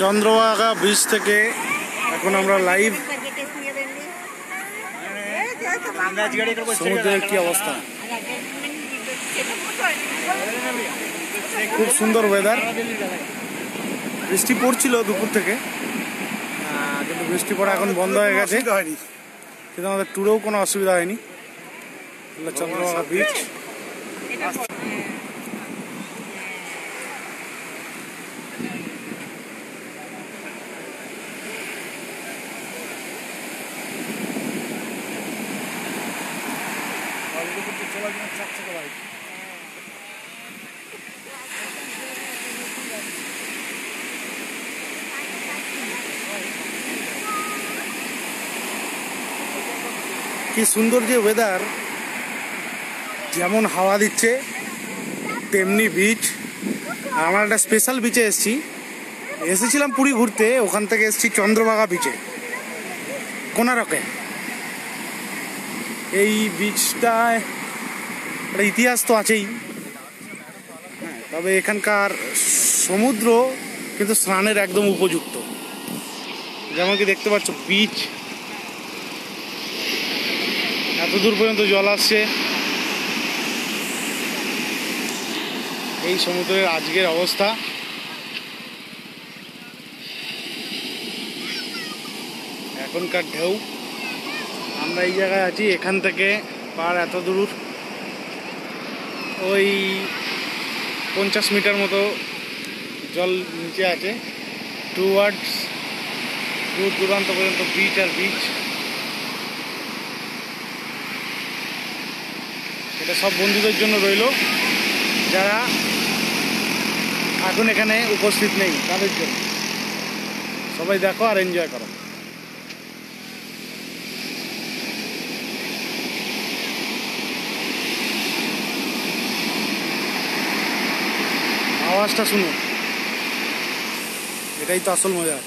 Chandrabhaga beach থেকে এখন আমরা লাইভ সমুদ্রের কি অবস্থা। খুব সুন্দর ওয়েদার। বৃষ্টি পড়ছিল দুপুর থেকে, কিন্তু বৃষ্টি পড়া এখন বন্ধ হয়ে গেছে। কিন্তু আমাদের ট্যুরেও কোনো অসুবিধা হয়নি। চন্দ্রভাগা বিচ কি সুন্দর যে ওয়েদার, যেমন হাওয়া দিচ্ছে তেমনি বিচ। আমরা একটা স্পেশাল বিচে এসেছিলাম পুরী ঘুরতে, ওখান থেকে এসেছি চন্দ্রভাগা বিচে কোনারকে। এই বিচটায় একটা ইতিহাস তো আছেই, তবে এখানকার সমুদ্র কিন্তু স্নানের একদম উপযুক্ত। যেমন কি দেখতে পাচ্ছ, বিচ এত দূর পর্যন্ত জল আসছে। এই সমুদ্রের আজকের অবস্থা। এখনকার ঢেউ। আমরা এই জায়গায় আছি, এখান থেকে পার এত দূর, ওই 50 মিটার মতো জল নিচে আছে। টুয়ার্ডস দূর দূরান্ত পর্যন্ত বিচ আর বিচ। এটা সব বন্ধুদের জন্য রইল, যারা এখন এখানে উপস্থিত নেই, তাদের জন্য। সবাই দেখো আর এনজয় করো। আওয়াজটা শুনো, এটাই তো আসল মজা।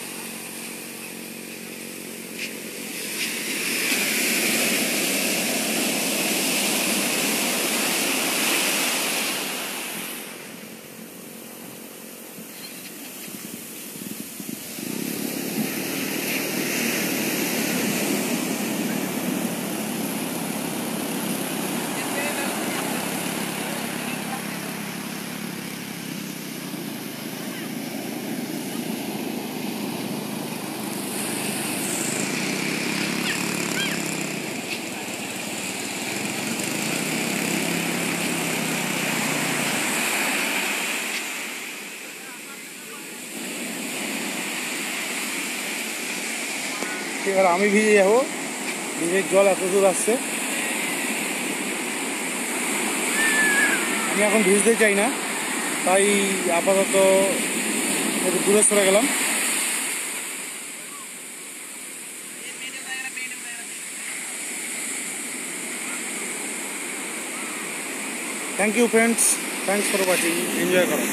এবার আমি ভিজে যাবো, ভিজের জল এত দূর আসছে। আমি এখন ভিজতে চাই না, তাই আপাতত একটু দূরে সরে গেলাম। Thank you friends, thanks for watching. Enjoy করো।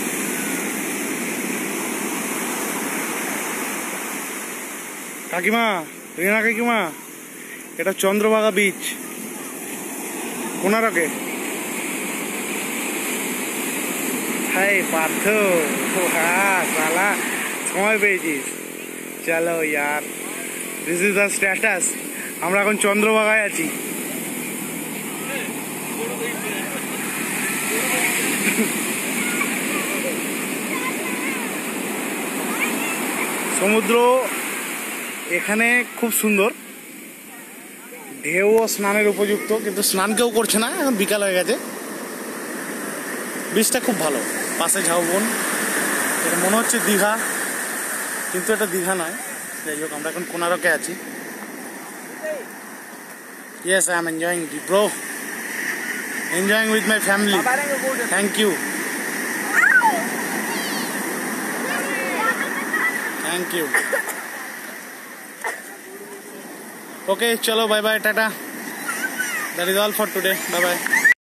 কাকিমা, রিনা কাকিমা, এটা চন্দ্রভাগা বিচ কোনারকে। হাই পার্থ, হ্যাঁ সালা সময় পেয়েছিস। চলো ইয়ার, দিস ইজ দ্য স্ট্যাটাস। আমরা এখন চন্দ্রভাগায় আছি। সমুদ্র এখানে খুব সুন্দর, ঢেউ ও স্নানের উপযুক্ত, কিন্তু স্নান কেউ করছে না, এখন বিকাল হয়ে গেছে। বিচটা খুব ভালো, পাশে ঝাউবন। এটা মনে হচ্ছে দীঘা, কিন্তু এটা দীঘা নয়। যাই হোক, আমরা এখন কোনারকে আছি। Yes, I am enjoying bro, enjoying with my family. Thank you, thank you. Okay, chalo, bye bye, tata. That is all for today. Bye bye.